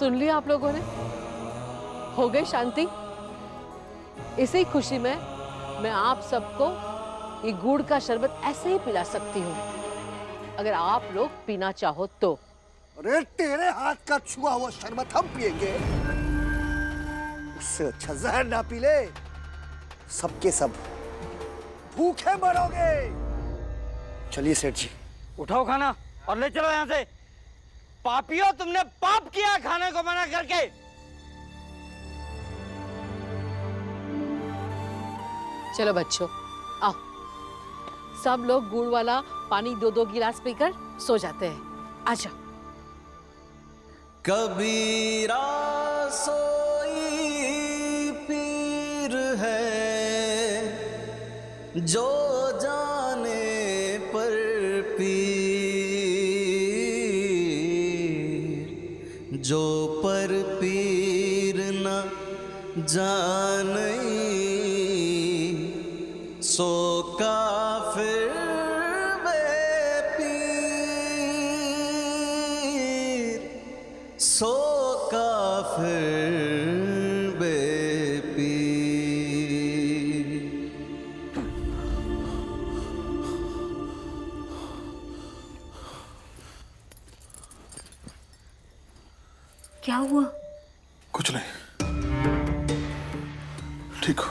सुन लिया आप लोगों ने? हो गई शांति? इसी खुशी में मैं आप सबको ये गुड़ का शरबत ऐसे ही पिला सकती हूँ, अगर आप लोग पीना चाहो तो। अरे तेरे हाथ का छुआ हुआ शरबत हम पिएंगे, उससे अच्छा जहर ना पी ले, सबके सब भूखे मरोगे। चलिए सेठ जी। उठाओ खाना और ले चलो यहाँ से। पापियों, तुमने पाप किया खाने को मना करके। चलो बच्चों, आओ सब लोग गुड़ वाला पानी 2-2 गिलास पीकर सो जाते हैं। आजा। कबीरा सोई पीर है, जो जाने पर पीर, जो पर पीर न जाने, सो काफिर बेपीर, सो काफिर बेपीर। क्या हुआ? कुछ नहीं, ठीक हो?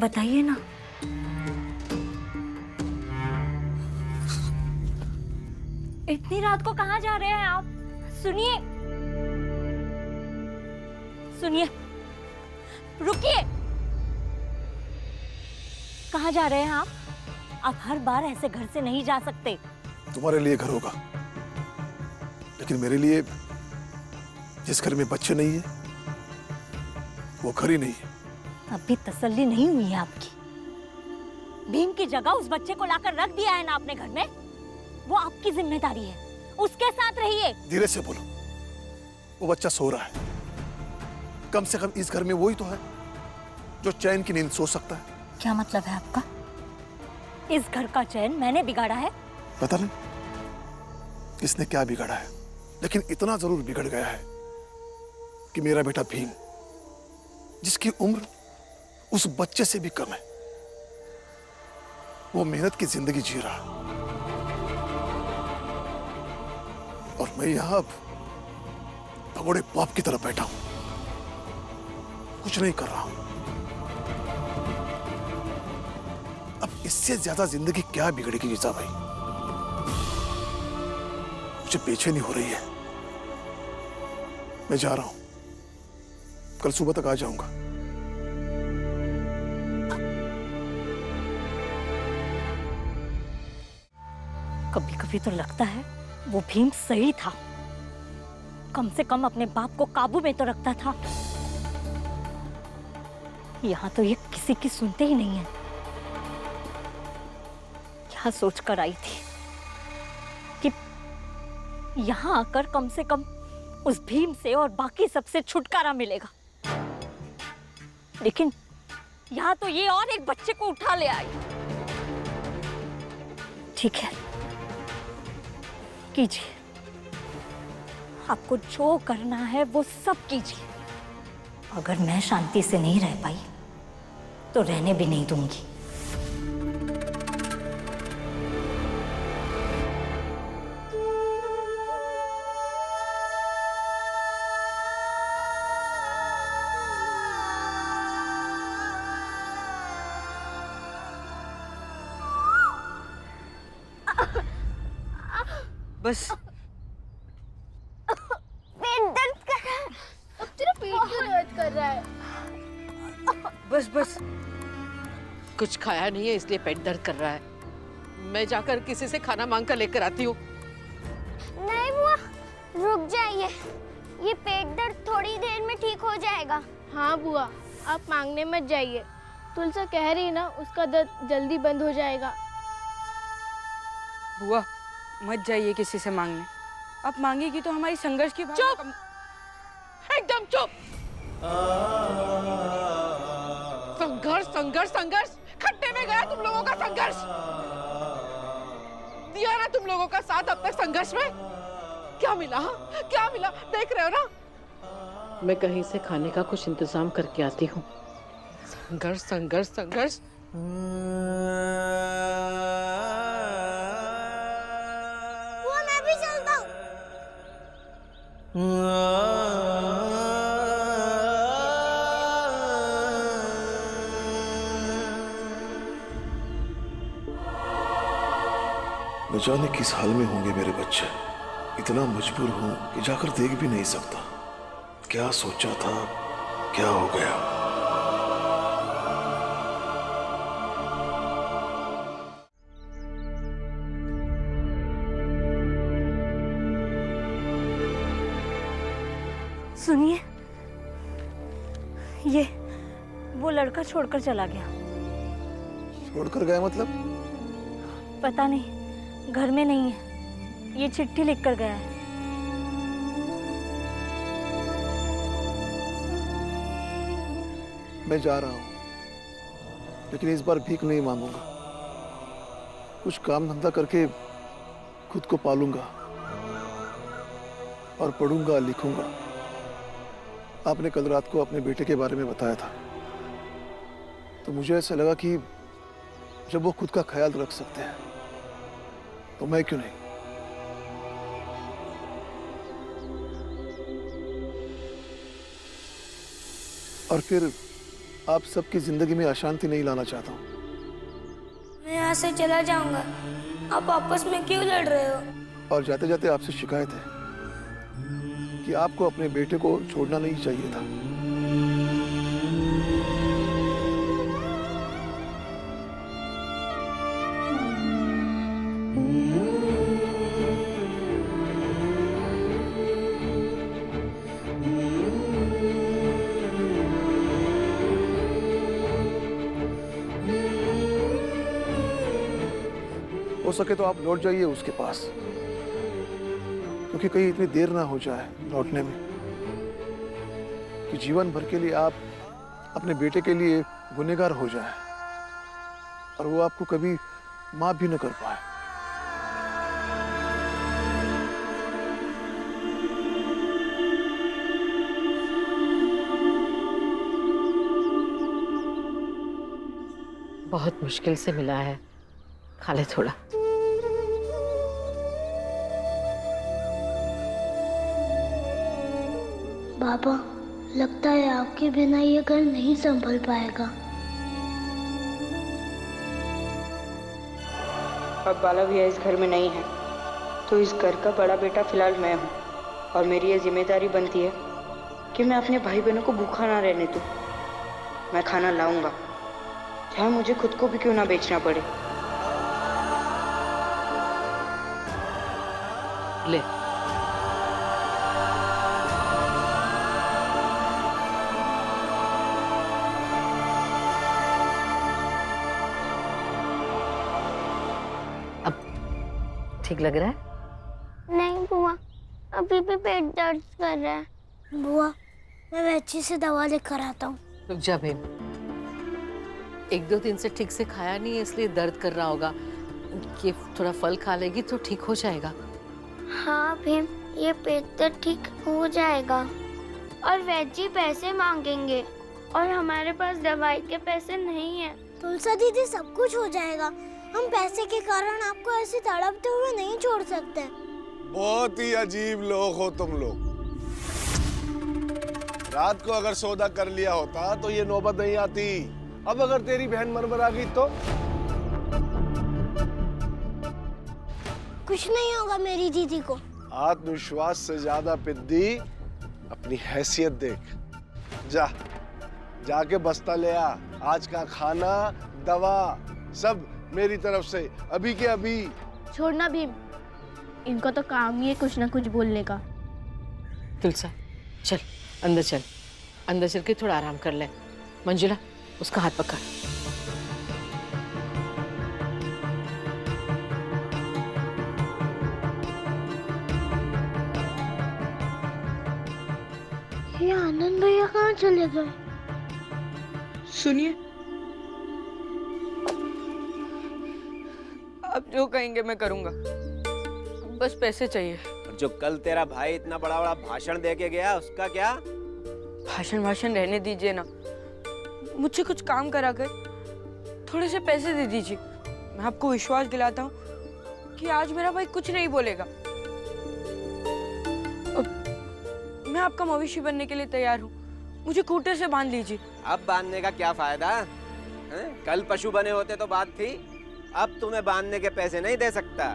बताइए ना। इतनी रात को कहाँ जा रहे हैं आप? सुनिए, सुनिए, रुकिए। कहाँ जा रहे हैं आप? आप हर बार ऐसे घर से नहीं जा सकते। तुम्हारे लिए घर होगा, लेकिन मेरे लिए जिस घर में बच्चे नहीं है वो घर ही नहीं है। अभी तसल्ली नहीं हुई है आपकी? भीम की जगह उस बच्चे को लाकर रख दिया है ना आपने घर में, वो आपकी जिम्मेदारी है, उसके साथ रहिए। धीरे से बोलो, वो बच्चा सो रहा है, कम से कम इस घर में वही तो है जो चैन की नींद सो सकता है। क्या मतलब है आपका? इस घर का चैन मैंने बिगाड़ा है? पता नहीं किसने क्या बिगाड़ा है, लेकिन इतना जरूर बिगड़ गया है कि मेरा बेटा भीम, जिसकी उम्र उस बच्चे से भी कम है, वो मेहनत की जिंदगी जी रहा, और मैं यहां अब भगोड़े बाप की तरफ बैठा हूं, कुछ नहीं कर रहा हूं। अब इससे ज्यादा जिंदगी क्या बिगड़ेगी रीता भाई? मुझे बेचैनी हो रही है। मैं जा रहा हूं, कल सुबह तक आ जाऊंगा। कभी कभी तो लगता है वो भीम सही था, कम से कम अपने बाप को काबू में तो रखता था। यहाँ तो ये किसी की सुनते ही नहीं है। क्या सोचकर आई थी कि यहाँ आकर कम से कम उस भीम से और बाकी सबसे छुटकारा मिलेगा, लेकिन यहाँ तो ये और एक बच्चे को उठा ले आई। ठीक है, कीजिए, आपको जो करना है वो सब कीजिए। अगर मैं शांति से नहीं रह पाई तो रहने भी नहीं दूंगी। बस पेट दर्द कर रहा है। अब तेरा पेट क्यों दर्द कर रहा है? बस बस। कुछ खाया नहीं है इसलिए पेट दर्द कर रहा है। मैं जाकर किसी से खाना मांग कर लेकर आती हूँ। नहीं बुआ, रुक जाइए, ये पेट दर्द थोड़ी देर में ठीक हो जाएगा। हाँ बुआ, आप मांगने मत जाइए, तुलसा कह रही ना उसका दर्द जल्दी बंद हो जाएगा। बुआ मत जाइए किसी से मांगने, आप मांगेगी तो हमारी संघर्ष की भावना चुप, एकदम चुप। संघर्ष संघर्ष संघर्ष, खड्डे में गया तुम लोगों का संघर्ष। दिया ना तुम लोगों का साथ अब तक संघर्ष में। क्या मिला? क्या मिला? देख रहे हो ना, मैं कहीं से खाने का कुछ इंतजाम करके आती हूँ। संघर्ष संघर्ष संघर्ष। बुआ मैं भी चलता हूँ। न जाने किस हाल में होंगे मेरे बच्चे। इतना मजबूर हूं कि जाकर देख भी नहीं सकता। क्या सोचा था, क्या हो गया। सुनिए, ये वो लड़का छोड़कर चला गया। छोड़कर गया मतलब? पता नहीं, घर में नहीं है। ये चिट्ठी लिखकर गया है। मैं जा रहा हूं, लेकिन इस बार भीख नहीं मांगूंगा। कुछ काम धंधा करके खुद को पालूंगा और पढ़ूंगा, लिखूंगा। आपने कल रात को अपने बेटे के बारे में बताया था, तो मुझे ऐसा लगा कि जब वो खुद का ख्याल रख सकते हैं तो मैं क्यों नहीं। और फिर आप सबकी जिंदगी में अशांति नहीं लाना चाहता हूं। मैं यहाँ से चला जाऊंगा। आप आपस में क्यों लड़ रहे हो? और जाते जाते आपसे शिकायत है कि आपको अपने बेटे को छोड़ना नहीं चाहिए था। हो सके तो आप लौट जाइए उसके पास, क्योंकि कहीं इतनी देर ना हो जाए लौटने में कि जीवन भर के लिए आप अपने बेटे के लिए गुनहगार हो जाए और वो आपको कभी माफ भी न कर पाए। बहुत मुश्किल से मिला है, खा ले थोड़ा। बाबा, लगता है आपके बिना ये घर नहीं संभल पाएगा। अब बाला भैया इस घर में नहीं है, तो इस घर का बड़ा बेटा फिलहाल मैं हूँ, और मेरी ये जिम्मेदारी बनती है कि मैं अपने भाई बहनों को भूखा ना रहने दूँ। मैं खाना लाऊंगा, चाहे मुझे खुद को भी क्यों ना बेचना पड़े। ले। अब ठीक लग रहा है? नहीं बुआ, अभी भी पेट दर्द कर रहा है। बुआ, मैं वैची से दवा लेकर आता हूँ। रुक जा भीम, 1-2 दिन से ठीक से खाया नहीं है, इसलिए दर्द कर रहा होगा। ये थोड़ा फल खा लेगी तो ठीक हो जाएगा। हाँ भीम, ये पेट दर्द ठीक हो जाएगा। और वैजी पैसे मांगेंगे और हमारे पास दवाई के पैसे नहीं है। तुलसा दीदी, सब कुछ हो जाएगा। हम पैसे के कारण आपको ऐसे तड़पते हुए नहीं छोड़ सकते। बहुत ही अजीब लोग हो तुम लोग। रात को अगर सौदा कर लिया होता तो ये नौबत नहीं आती। अब अगर तेरी बहन मनमरा गई तो कुछ नहीं होगा मेरी दीदी को। आत्मविश्वास से ज्यादा पिद्दी अपनी हैसियत देख। जा, जाके बस्ता ले आ। आज का खाना, दवा सब मेरी तरफ से अभी के अभी। छोड़ना भीम, इनको तो काम ही है कुछ ना कुछ बोलने का। तुलसा चल, अंदर चल। अंदर चल के थोड़ा आराम कर ले। मंजुला, उसका हाथ पकड़। ये आनंद भैया कहाँ चले गए? सुनिए, आप जो कहेंगे मैं करूंगा, बस पैसे चाहिए। जो कल तेरा भाई इतना बड़ा बड़ा भाषण दे के गया उसका क्या? भाषण रहने दीजिए ना, मुझसे कुछ काम करा कर थोड़े से पैसे दे दीजिए। मैं आपको विश्वास दिलाता हूँ कि आज मेरा भाई कुछ नहीं बोलेगा। मैं आपका मवेशी बनने के लिए तैयार हूँ, मुझे खूंटे से बांध लीजिए। अब बांधने का क्या फायदा है? कल पशु बने होते तो बात थी, अब तुम्हें बांधने के पैसे नहीं दे सकता।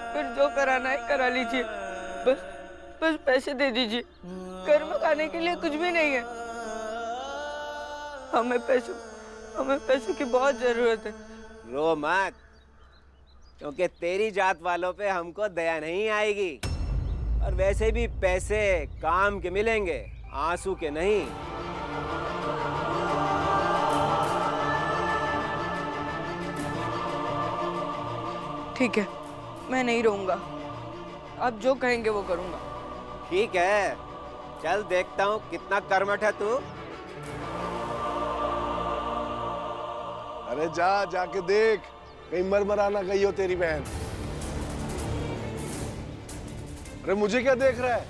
फिर जो कराना है करा लीजिए, बस पैसे दे दीजिए। घर में खाने के लिए कुछ भी नहीं है। हमें पैसों की बहुत जरूरत है। रो मत, क्योंकि तेरी जात वालों पे हमको दया नहीं आएगी। और वैसे भी पैसे काम के मिलेंगे, आंसू के नहीं। ठीक है, मैं नहीं रहूंगा। आप जो कहेंगे वो करूंगा। ठीक है, चल देखता हूँ कितना कर्मठ है तू। अरे जाके देख, कहीं मर ना गई हो तेरी बहन। अरे मुझे क्या देख रहा है,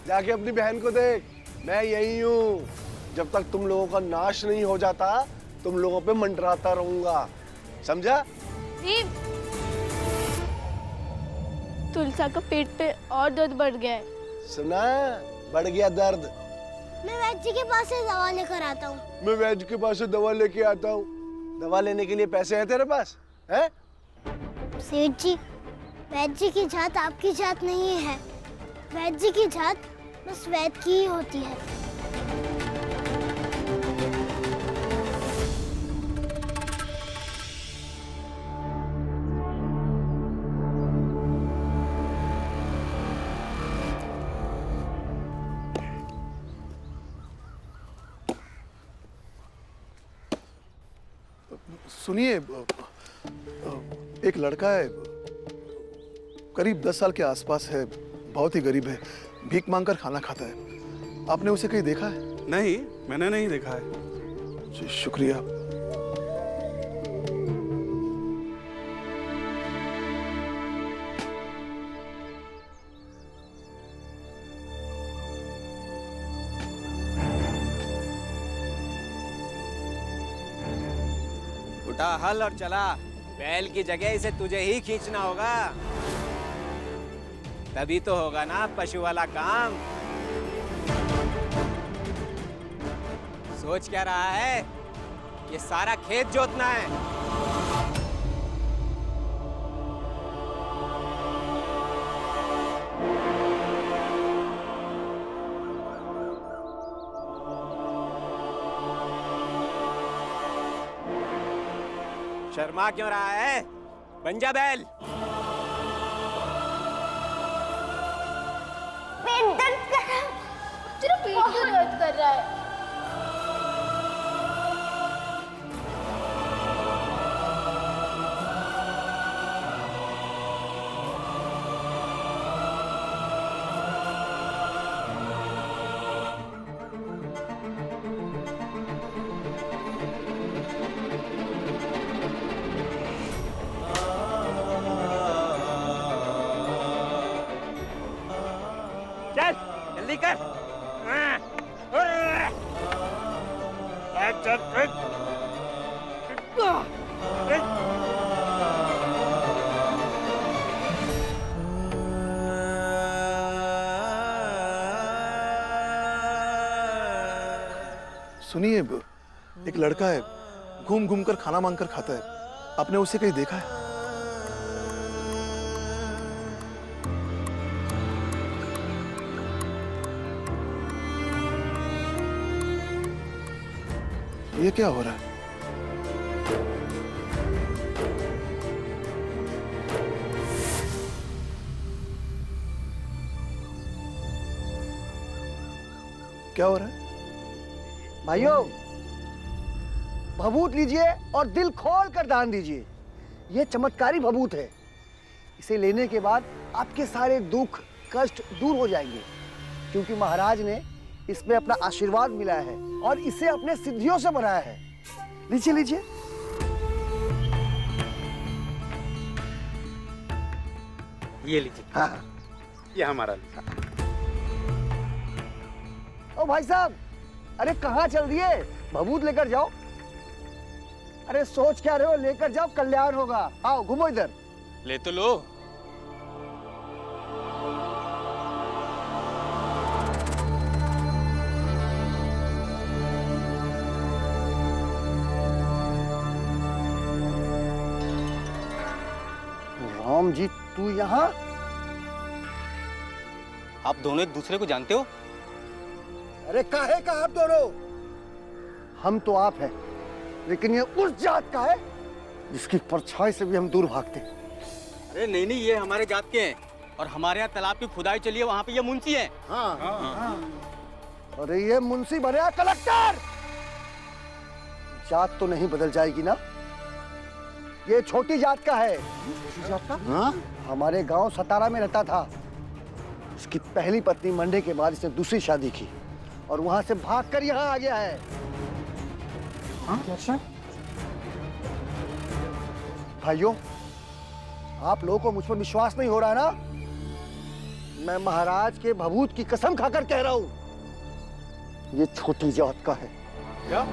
जाके अपनी बहन को देख। मैं यही हूँ, जब तक तुम लोगों का नाश नहीं हो जाता तुम लोगों पे मंडराता रहूंगा, समझा? तुलसा का पेट पे और दर्द बढ़ गया है। सुना, बढ़ गया दर्द। मैं वैद्य जी के पास से दवा लेकर आता हूँ। मैं वैद्य के पास से दवा लेके आता हूँ। दवा लेने के लिए पैसे हैं तेरे पास? हैं? सेठ जी, वैद्य जी की जात आपकी जात नहीं है। वैद्य जी की जात बस वैद्य की ही होती है। सुनिए, एक लड़का है, करीब 10 साल के आसपास है, बहुत ही गरीब है, भीख मांगकर खाना खाता है। आपने उसे कहीं देखा है? नहीं, मैंने नहीं देखा है। जी शुक्रिया। उठा हल और चला। बैल की जगह इसे तुझे ही खींचना होगा, तभी तो होगा ना पशु वाला काम। सोच क्या रहा है? ये सारा खेत जोतना है। शर्मा क्यों रहा है? बन जा बैल। पेट दर्द कर रहा है। तेरा पेट क्यों दर्द कर रहा है? चल जल्दी कर। सुनिए, एक लड़का है, घूम घूम कर खाना मांग कर खाता है। आपने उसे कहीं देखा है? ये क्या हो रहा है? क्या हो रहा है? भाइयों, भभूत लीजिए और दिल खोल कर दान दीजिए। ये चमत्कारी भभूत है। इसे लेने के बाद आपके सारे दुख कष्ट दूर हो जाएंगे, क्योंकि महाराज ने इसमें अपना आशीर्वाद मिलाया है और इसे अपने सिद्धियों से बनाया है। लीजिए लीजिए। ये लीजिए। हाँ। ये हमारा। ओ भाई साहब, अरे कहाँ चल रही है? भभूत लेकर जाओ। अरे सोच क्या रहे हो, लेकर जाओ, कल्याण होगा। आओ घूमो इधर। ले तो लो। राम जी, तू यहाँ? आप दोनों एक दूसरे को जानते हो? अरे काहे का आप दोनों? हम तो आप हैं, लेकिन ये उस जात का है जिसकी परछाई से भी हम दूर भागते हैं। अरे नहीं नहीं, ये हमारे जात के हैं और हमारे यहाँ तालाब की खुदाई चली है, वहाँ पे ये मुंशी हैं। हाँ। अरे ये मुंशी बने कलेक्टर। जात तो नहीं बदल जाएगी ना? ये छोटी जात का है। छोटी जात का? हाँ? हमारे गांव सतारा में रहता था। उसकी पहली पत्नी मरने के बाद इसने दूसरी शादी की और वहां से भागकर यहाँ आ गया है। हाँ? भाइयों, आप लोगों को मुझ पर विश्वास नहीं हो रहा ना? मैं महाराज के भभूत की कसम खाकर कह रहा हूं, ये छोटी जात का है। क्या?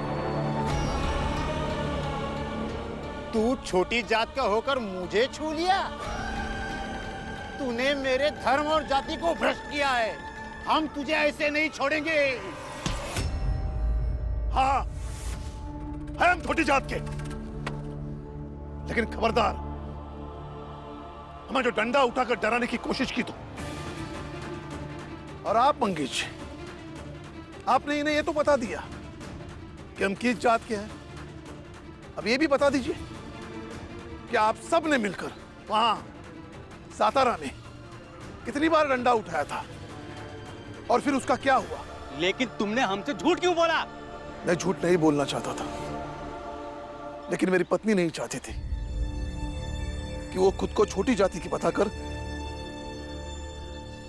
तू छोटी जात का होकर मुझे छू लिया? तूने मेरे धर्म और जाति को भ्रष्ट किया है। हम तुझे ऐसे नहीं छोड़ेंगे। हाँ, है हम छोटी जात के, लेकिन खबरदार, हमें जो डंडा उठाकर डराने की कोशिश की तो। और आप मंगेश, आपने इन्हें ये तो बता दिया कि हम किस जात के हैं। अब ये भी बता दीजिए कि आप सब ने मिलकर वहां सातारा में कितनी बार डंडा उठाया था और फिर उसका क्या हुआ? लेकिन तुमने हमसे झूठ क्यों बोला? मैं झूठ नहीं बोलना चाहता था, लेकिन मेरी पत्नी नहीं चाहती थी कि वो खुद को छोटी जाति की बताकर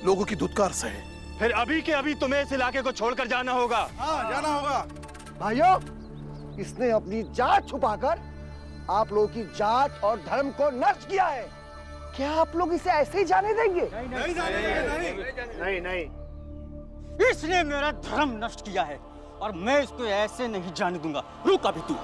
लोगों की धुतकार सहे। फिर अभी के अभी तुम्हें इस इलाके को छोड़कर जाना होगा। हाँ, जाना होगा। भाइयों, इसने अपनी जात छुपाकर आप लोगों की जात और धर्म को नष्ट किया है। क्या आप लोग इसे ऐसे ही जाने देंगे? नहीं नहीं। इसने मेरा धर्म नष्ट किया है और मैं इसको ऐसे नहीं जाने दूंगा। रुक अभी तू।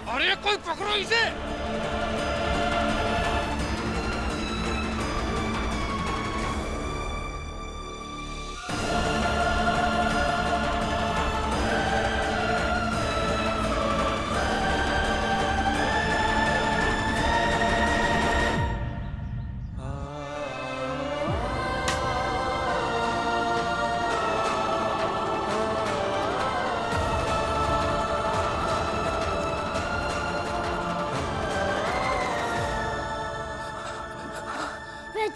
अरे कोई पकड़ो इसे।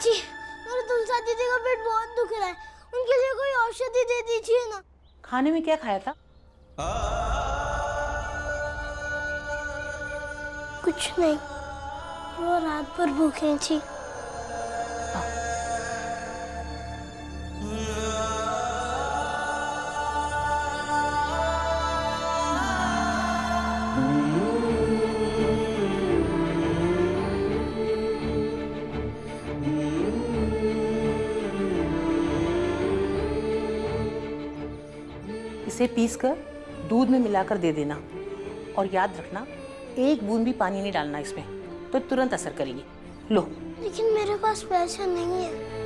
जी, मेरे तुलसा दीदी का पेट बहुत दुख रहा है, उनके लिए कोई औषधि दे दीजिए ना। खाने में क्या खाया था? कुछ नहीं, वो रात भर भूखे थी। इसे पीसकर दूध में मिलाकर दे देना और याद रखना, एक बूंद भी पानी नहीं डालना इसमें, तो तुरंत असर करेगी। लो। लेकिन मेरे पास पैसा नहीं है।